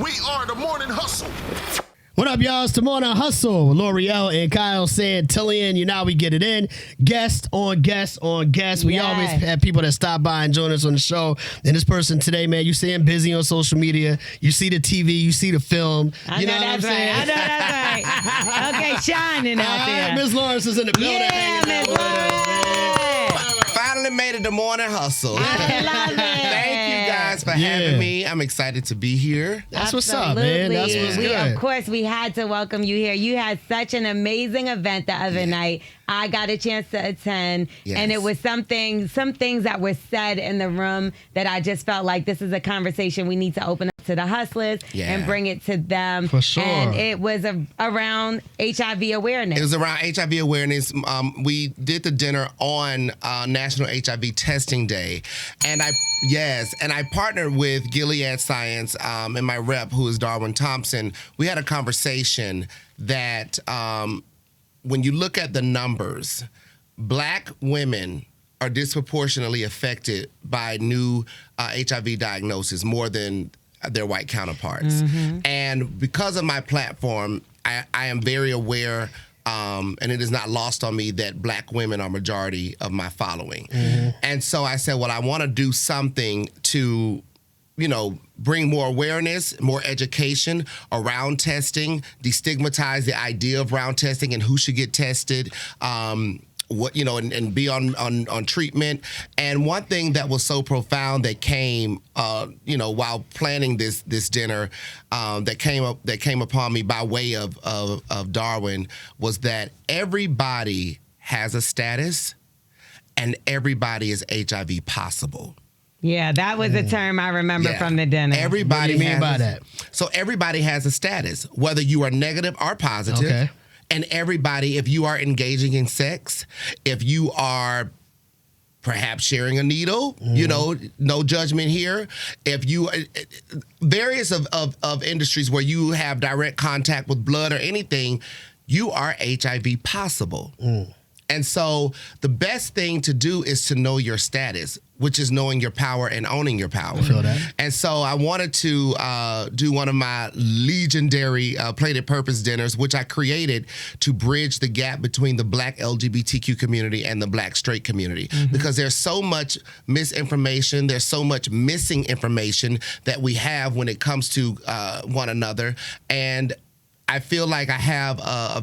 We are the Morning Hustle. What up, y'all? It's the Morning Hustle. L'Oreal and Kyle Santillian. You know how we get it in. Guest on guest on guest. We always have people that stop by and join us on the show. And this person today, man, you see him busy on social media. You see the TV. You see the film. I know that's right. Okay, shining out there. Miss Lawrence is in the building. Yeah, Miss Lawrence. Finally made it the Morning Hustle. I love it. Thank you guys for having me. I'm excited to be here. That's what's up, man. That's what's good. Of course, we had to welcome you here. You had such an amazing event the other night. I got a chance to attend, and it was some things that were said in the room that I just felt like this is a conversation we need to open up to the hustlers and bring it to them. For sure. And it was around HIV awareness. It was around HIV awareness. We did the dinner on National HIV Testing Day, and I partnered with Gilead Science and my rep, who is Darwin Thompson. We had a conversation that when you look at the numbers, Black women are disproportionately affected by new HIV diagnoses more than their white counterparts. Mm-hmm. And because of my platform, I am very aware, and it is not lost on me, that Black women are majority of my following. Mm-hmm. And so I said, well, I want to do something to, bring more awareness, more education around testing, destigmatize the idea of round testing and who should get tested, and be on treatment. And one thing that was so profound that came, while planning this dinner, that came upon me by way of Darwin, was that everybody has a status and everybody is HIV possible. Yeah, that was a term I remember from the dinner. Everybody what do you mean by that? So everybody has a status, whether you are negative or positive. Okay. And everybody, if you are engaging in sex, if you are perhaps sharing a needle, no judgment here. If you, various of industries where you have direct contact with blood or anything, you are HIV possible. And so the best thing to do is to know your status, which is knowing your power and owning your power. I feel that. And so I wanted to do one of my legendary Plated Purpose dinners, which I created to bridge the gap between the Black LGBTQ community and the Black straight community. Mm-hmm. Because there's so much misinformation, there's so much missing information that we have when it comes to one another. And I feel like I have I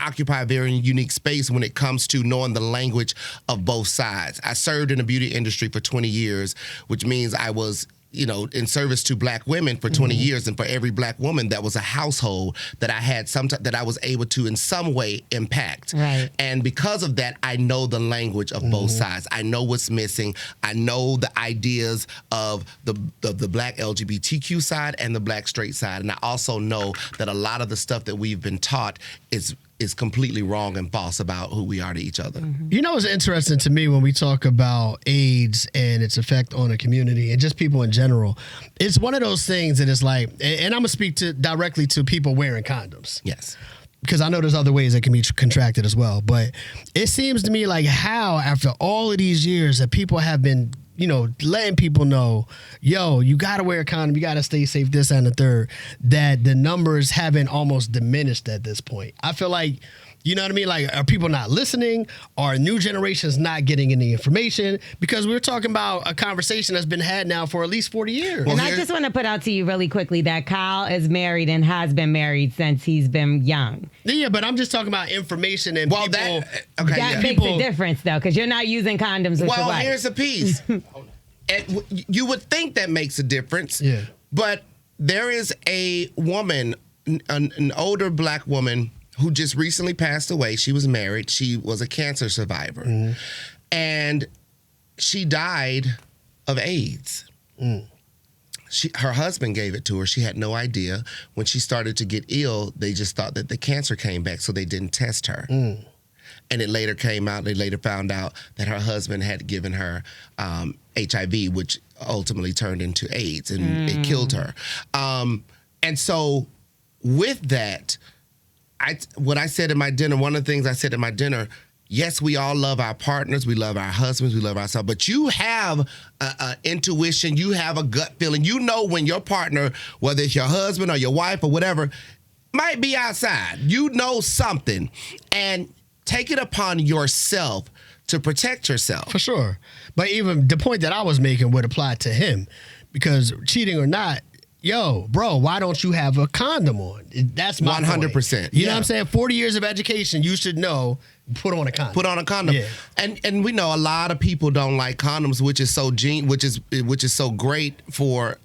occupy a very unique space when it comes to knowing the language of both sides. I served in the beauty industry for 20 years, which means I was, in service to Black women for 20 years. And for every Black woman, that was a household that I had that I was able to in some way impact. Right. And because of that, I know the language of both sides. I know what's missing. I know the ideas of the Black LGBTQ side and the Black straight side. And I also know that a lot of the stuff that we've been taught is completely wrong and false about who we are to each other. You know what's interesting to me when we talk about AIDS and its effect on the community and just people in general? It's one of those things that is like, and I'm going to speak directly to people wearing condoms. Yes. Because I know there's other ways that can be contracted as well. But it seems to me like how, after all of these years, that people have been letting people know, you got to wear a condom, you got to stay safe, this and the third, that the numbers haven't almost diminished at this point. I feel like, you know what I mean? Like, are people not listening? Are new generations not getting any information? Because we're talking about a conversation that's been had now for at least 40 years. And I just want to put out to you really quickly that Kyle is married and has been married since he's been young. Yeah, but I'm just talking about information and people. That makes a difference, though, because you're not using condoms with your wife. Well, here's the piece. You would think that makes a difference, but there is a woman, an older Black woman, who just recently passed away. She was married. She was a cancer survivor. Mm-hmm. And she died of AIDS. Her husband gave it to her. She had no idea. When she started to get ill, they just thought that the cancer came back, so they didn't test her. And it later came out, they later found out that her husband had given her HIV, which ultimately turned into AIDS, and it killed her. And so with that, what I said in my dinner, one of the things I said in my dinner, yes, we all love our partners, we love our husbands, we love ourselves, but you have a intuition, you have a gut feeling. You know when your partner, whether it's your husband or your wife or whatever, might be outside. You know something, and take it upon yourself to protect yourself. For sure. But even the point that I was making would apply to him, because cheating or not, yo, bro, why don't you have a condom on? That's my 100%. point. You know what I'm saying? 40 years of education, you should know, put on a condom. Put on a condom. Yeah. And we know a lot of people don't like condoms, which is so so great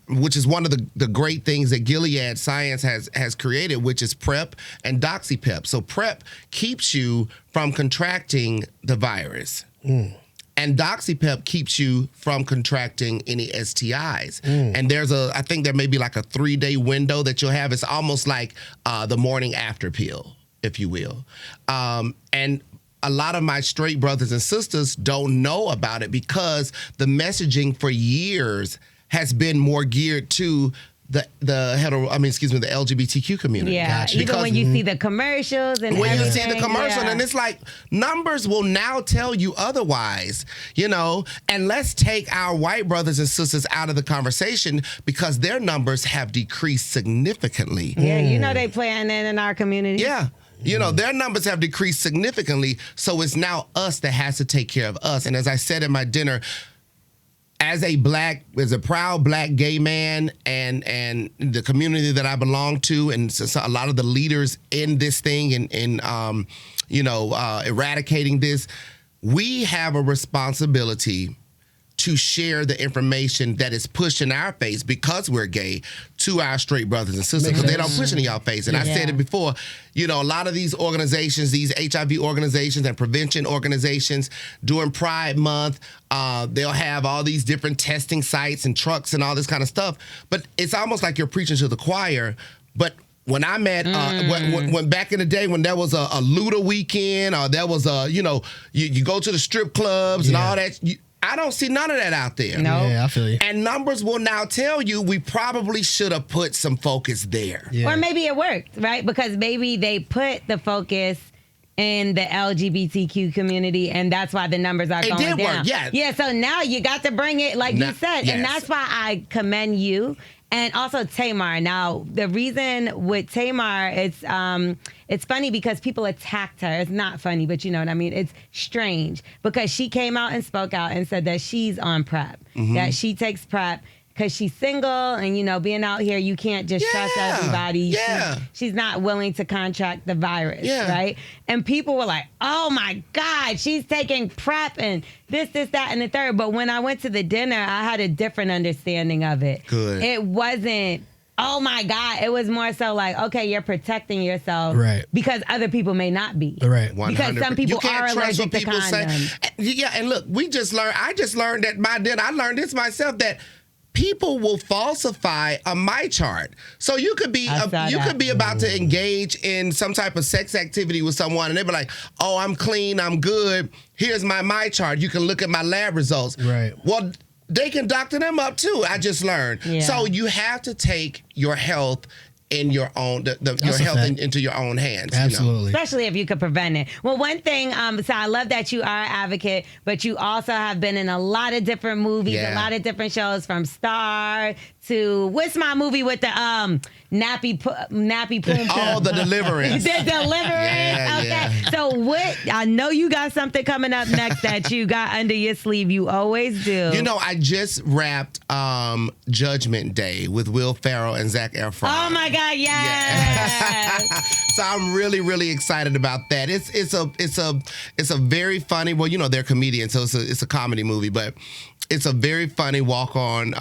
which is one of the great things that Gilead Science has created, which is PrEP and DoxyPEP. So PrEP keeps you from contracting the virus. And DoxyPEP keeps you from contracting any STIs. And I think there may be like a 3-day window that you'll have. It's almost like the morning after pill, if you will. And a lot of my straight brothers and sisters don't know about it because the messaging for years has been more geared to the LGBTQ community. Yeah, even when you see the commercials and when everything, you see the commercial, and it's like numbers will now tell you otherwise, and let's take our white brothers and sisters out of the conversation because their numbers have decreased significantly. Yeah, they playing that in our community. Yeah. Their numbers have decreased significantly, so it's now us that has to take care of us. And as I said at my dinner, as a proud black gay man and the community that I belong to, and so a lot of the leaders in this thing and eradicating this, we have a responsibility to share the information that is pushed in our face because we're gay to our straight brothers and sisters, because they don't push it in y'all face. And I said it before, a lot of these organizations, these HIV organizations and prevention organizations, during Pride Month, they'll have all these different testing sites and trucks and all this kind of stuff. But it's almost like you're preaching to the choir. But when I met, when back in the day when there was a Luda weekend, or there was you go to the strip clubs and all that, I don't see none of that out there. No. Yeah, I feel you. And numbers will now tell you we probably should have put some focus there. Yeah. Or maybe it worked, right? Because maybe they put the focus in the LGBTQ community, and that's why the numbers are going down. It did work, yeah. Yeah, so now you got to bring it, like you said, and that's why I commend you. And also Tamar. Now, the reason with Tamar, it's funny because people attacked her. It's not funny, but you know what I mean? It's strange because she came out and spoke out and said that she's on PrEP, that she takes PrEP because she's single and, being out here, you can't just trust everybody. Yeah. She's not willing to contract the virus, right? And people were like, oh, my God, she's taking PrEP and this, that, and the third. But when I went to the dinner, I had a different understanding of it. Good. It wasn't, oh, my God. It was more so like, okay, you're protecting yourself because other people may not be. Right. 100%. Because some people are allergic to condoms. And look, I just learned at my dinner, I learned this myself, that people will falsify a my chart. So you could be about to engage in some type of sex activity with someone, and they be like, "Oh, I'm clean, I'm good. Here's my chart. You can look at my lab results." Right. Well, they can doctor them up too. I just learned. Yeah. So you have to take your health in your own your health into your own hands. Absolutely. Especially if you could prevent it. Well, one thing, so I love that you are an advocate, but you also have been in a lot of different movies, a lot of different shows, from Star to, what's my movie with the nappy poom? Oh, The Deliverance. The Deliverance. Okay. So I know you got something coming up next that you got under your sleeve. You always do. I just wrapped Judgment Day with Will Ferrell and Zac Efron. Oh my God, yes. So I'm really, really excited about that. It's a very funny, well, they're comedians, so it's a comedy movie, but it's a very funny walk-on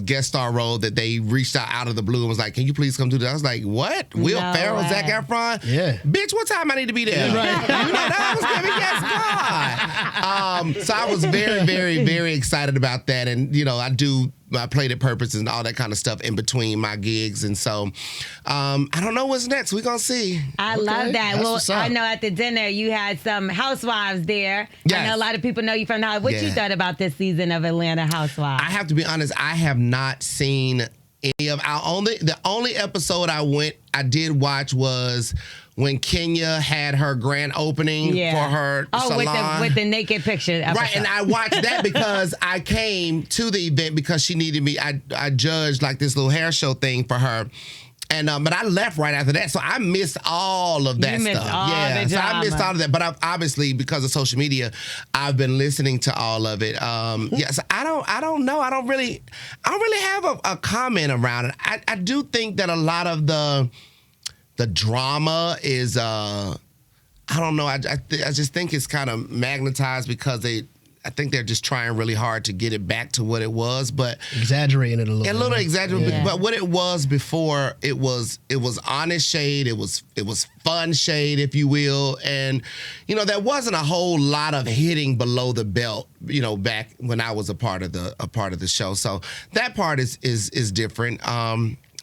guest star role that they reached out of the blue and was like, "Can you please come do that?" I was like, "What? Will Ferrell, Zac Efron? Yeah. Bitch, what time I need to be there?" Right. That was giving, yes, God. So I was very, very, very excited about that, and I played at Purpose and all that kind of stuff in between my gigs. And so I don't know what's next. We're going to see. I love that. Well, I know at the dinner you had some housewives there. Yes. I know a lot of people know you from the house. What you thought about this season of Atlanta Housewives? I have to be honest, I have not seen any of the only episode I did watch was when Kenya had her grand opening for her salon. With the naked picture episode. Right, and I watched that because I came to the event because she needed me. I judged like this little hair show thing for her. And but I left right after that, so I missed all of that stuff. So I missed all of that. But I've, obviously, because of social media, I've been listening to all of it. So I don't know. I don't really have a comment around it. I do think that a lot of the drama is I don't know. I just think it's kind of magnetized because I think they're just trying really hard to get it back to what it was, but exaggerating it a little. A little exaggerated, but what it was before, it was honest shade. It was fun shade, if you will, and there wasn't a whole lot of hitting below the belt. Back when I was a part of the show, so that part is different.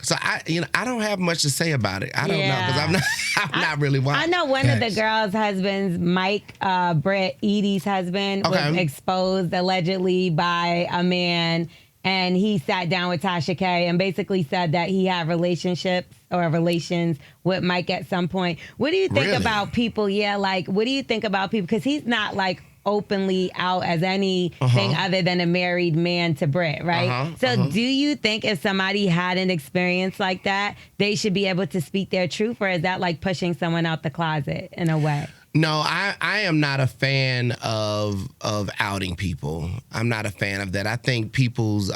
So I don't have much to say about it. I don't know because I'm not really watching. I know one of the girls' husbands, Mike, Brett Edie's husband, was exposed allegedly by a man, and he sat down with Tasha K and basically said that he had relationships or relations with Mike at some point. What do you think about people? Yeah, like what do you think about people? Because he's not like openly out as anything other than a married man to Britt, right? So do you think if somebody had an experience like that, they should be able to speak their truth, or is that like pushing someone out the closet in a way? No, I am not a fan of outing people. I'm not a fan of that. I think people's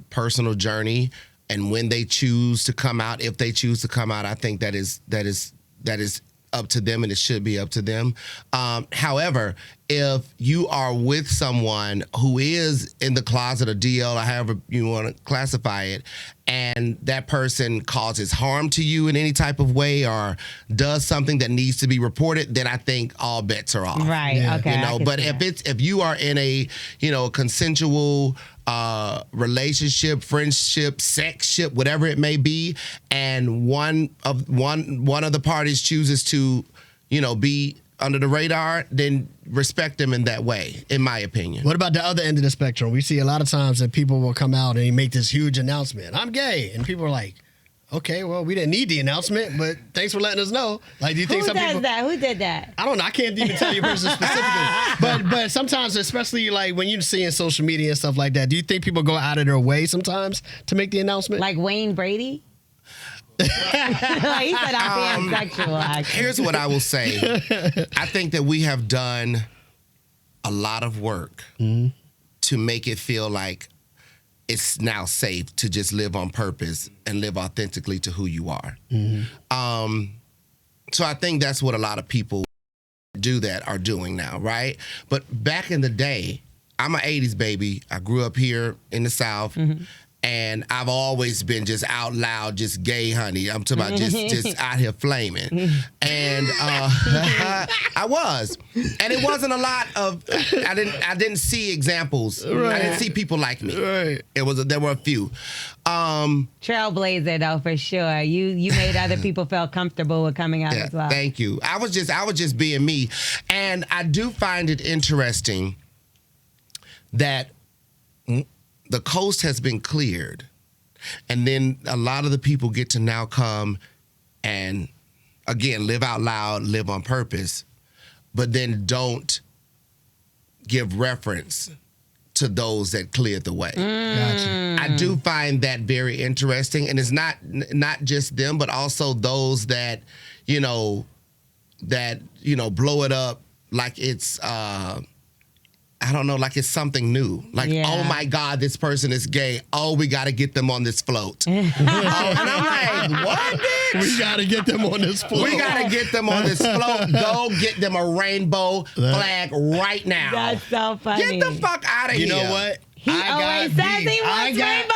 personal journey and when they choose to come out, if they choose to come out, I think that is up to them, and it should be up to them. However, if you are with someone who is in the closet or DL or however you want to classify it, and that person causes harm to you in any type of way or does something that needs to be reported, then I think all bets are off. Right. Yeah. Okay. But if you are in a consensual relationship, friendship, sexship, whatever it may be, and one of the parties chooses to, be under the radar, then respect them in that way, in my opinion. What about the other end of the spectrum? We see a lot of times that people will come out and make this huge announcement, I'm gay, and people are like, okay, well, we didn't need the announcement, but thanks for letting us know. Like, do you think Who did that? I don't know. I can't even tell you a person specifically. But sometimes, especially like when you see in social media and stuff like that, do you think people go out of their way sometimes to make the announcement? Like Wayne Brady? Like he said I'm being sexual. Actually. Here's what I will say. I think that we have done a lot of work to make it feel like it's now safe to just live on purpose and live authentically to who you are. So I think that's what a lot of people do that are doing now, right? But back in the day, I'm an 80s baby. I grew up here in the South. And I've always been just out loud, just gay, honey. I'm talking about just out here flaming. And I was. And it wasn't a lot of, I didn't see examples. Right. I didn't see people like me. Right. There were a few. Trailblazer though, for sure. You made other people feel comfortable with coming out as well. Thank you. I was just being me. And I do find it interesting that the coast has been cleared, and then a lot of the people get to now come and, again, live out loud, live on purpose, but then don't give reference to those that cleared the way. Gotcha. I do find that very interesting, and it's not just them, but also those that, blow it up like it's I don't know, like it's something new. Like, oh my God, this person is gay. Oh, we got to get them on this float. And I'm like, what, bitch? We got to get them on this float. We got to get them on this float. Go get them a rainbow flag right now. That's so funny. Get the fuck out of here. You know what? He always says he wants rainbows.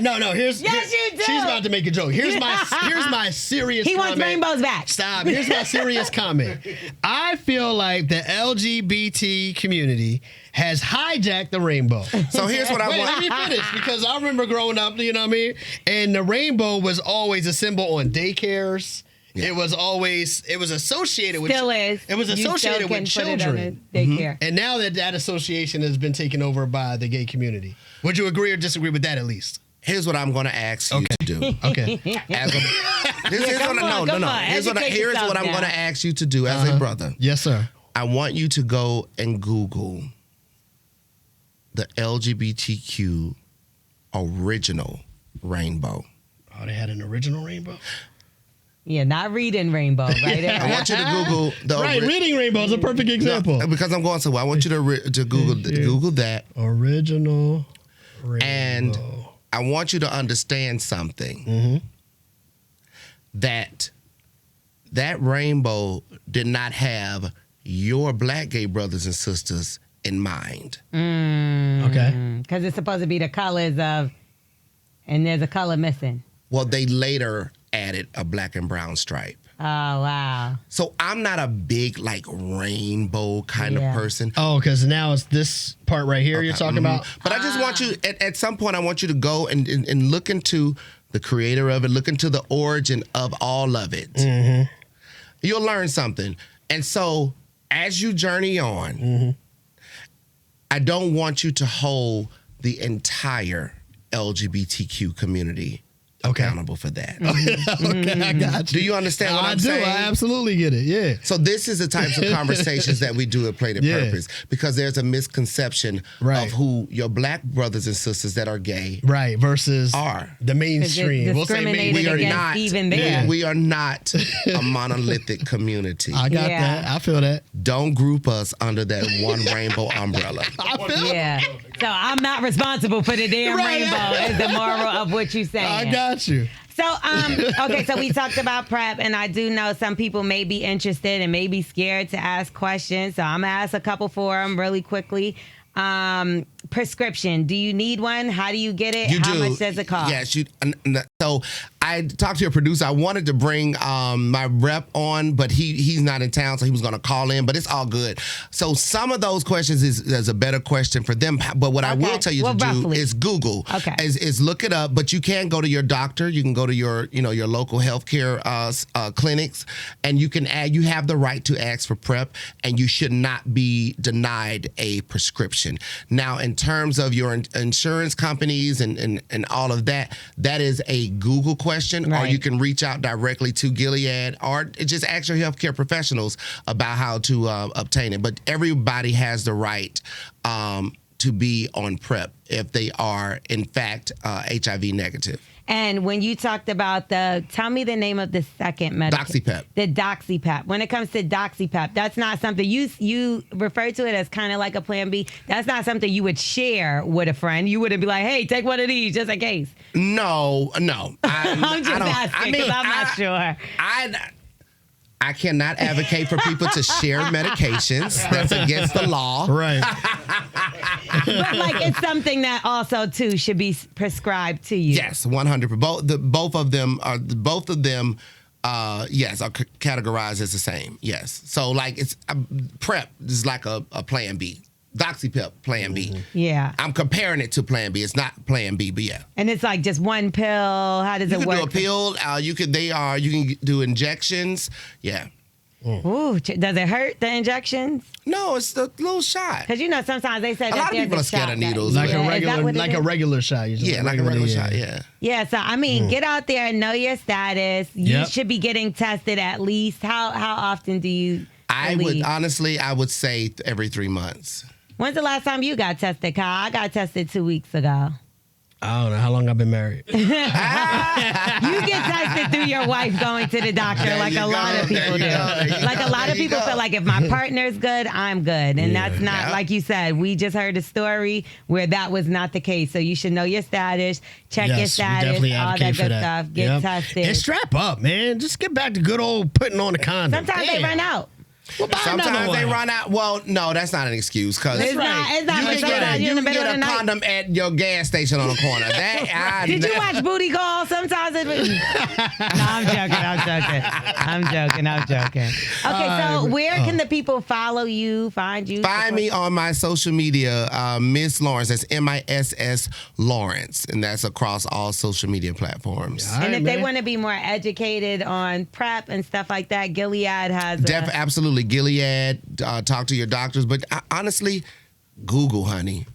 No. Yes, you do. She's about to make a joke. Here's my serious He comment. wants rainbows back. Stop. Here's my serious comment. I feel like the LGBT community has hijacked the rainbow. So here's what I want. Let me finish, because I remember growing up, you know what I mean? And the rainbow was always a symbol on daycares. Yeah. It was associated with. Still is. It was associated with children. And now that association has been taken over by the gay community. Would you agree or disagree with that at least? Here's what I'm going to ask you to do. Okay. Here's what I'm going to ask you to do as a brother. Yes, sir. I want you to go and Google the LGBTQ original rainbow. Oh, they had an original rainbow? Yeah, not reading rainbow, right? I want you to Google the reading rainbow is a perfect example. No, because I'm going somewhere. I want you to Google that original rainbow. And I want you to understand something. That rainbow did not have your black gay brothers and sisters in mind. Okay. Because it's supposed to be the colors of, and there's a color missing. Well, they later added a black and brown stripe. Oh, wow. So I'm not a big like rainbow kind of person. Oh, because now it's this part right here you're talking about? But I just want you, at some point, I want you to go and look into the creator of it, look into the origin of all of it. You'll learn something. And so as you journey on, I don't want you to hold the entire LGBTQ community accountable for that. Okay, I got you. Do you understand what I'm saying? I absolutely get it, yeah. So this is the types of conversations that we do at Play to Purpose, because there's a misconception of who your black brothers and sisters that are gay versus are. The mainstream. We'll say we are not even there. We are not a monolithic community. I got that. I feel that. Don't group us under that one rainbow umbrella. So I'm not responsible for the damn rainbow is the moral of what you're saying. I got you. So, okay, so we talked about PrEP, and I do know some people may be interested and may be scared to ask questions. So I'm going to ask a couple for them really quickly. Prescription. Do you need one? How do you get it? How much does it cost? Yes. So I talked to your producer. I wanted to bring my rep on, but he's not in town, so he was going to call in, but it's all good. So some of those questions is a better question for them. But what I will tell you to do is Google. Okay. Is look it up, but you can go to your doctor. You can go to your local healthcare clinics, and you have the right to ask for PrEP, and you should not be denied a prescription. Now, in terms of your insurance companies and all of that, that is a Google question, or you can reach out directly to Gilead, or just ask your healthcare professionals about how to obtain it. But everybody has the right to be on PrEP if they are, in fact, HIV negative. And when you talked about tell me the name of the second medication. DoxyPEP. The DoxyPEP. When it comes to DoxyPEP, that's not something you refer to it as kind of like a plan B. That's not something you would share with a friend. You wouldn't be like, hey, take one of these just in case. No. I'm just asking because I'm not sure. I cannot advocate for people to share medications. That's against the law. Right. But like it's something that also too should be prescribed to you. Yes, 100%. Both of them are categorized as the same. Yes. So like it's PrEP is like a plan B. DoxyPEP, plan B. Yeah. I'm comparing it to plan B. It's not plan B, but yeah. And it's like just one pill. How does it work? You can do a pill. You can do injections. Yeah. Ooh, does it hurt, the injections? No, it's a little shot. Because sometimes they say a lot of people are scared of needles. Like a regular shot. Yeah, like a regular shot, yeah. Yeah, so I mean, get out there and know your status. You should be getting tested at least. How often do you I would say every 3 months. When's the last time you got tested, Kyle? I got tested 2 weeks ago. I don't know how long I've been married. You get tested through your wife going to the doctor like a lot of people do. Like a lot of people feel like if my partner's good, I'm good. And that's not, like you said, we just heard a story where that was not the case. So you should know your status, check your status, all that good stuff, get tested. And strap up, man. Just get back to good old putting on the condom. Sometimes they run out. Well, sometimes they run out. Well, no, that's not an excuse. Cause it's not. You can get a condom at your gas station on the corner. Did you watch Booty Call? Sometimes it was... No, I'm joking. Okay, so where can the people follow you, find you? Find me on my social media, Miss Lawrence. That's MISS Lawrence. And that's across all social media platforms. And if they want to be more educated on PrEP and stuff like that, Gilead has absolutely. Gilead, talk to your doctors. But honestly, Google, honey.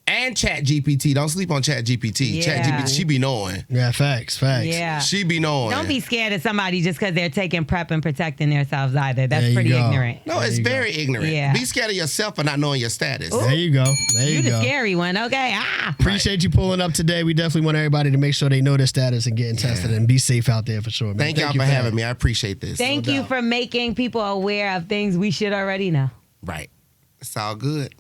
And Chat GPT. Don't sleep on Chat GPT. Yeah. Chat GPT, she be knowing. Yeah, facts. Yeah. She be knowing. Don't be scared of somebody just because they're taking PrEP and protecting themselves either. That's There you pretty go. ignorant. No, There it's you very ignorant. Yeah. Be scared of yourself for not knowing your status. There you go. There You you the go. scary one, okay? Ah. Appreciate you pulling up today. We definitely want everybody to make sure they know their status and getting tested and be safe out there for sure. Man. Thank y'all for having me. I appreciate this. Thank you doubt. for making people aware of things we should already know. Right. It's all good.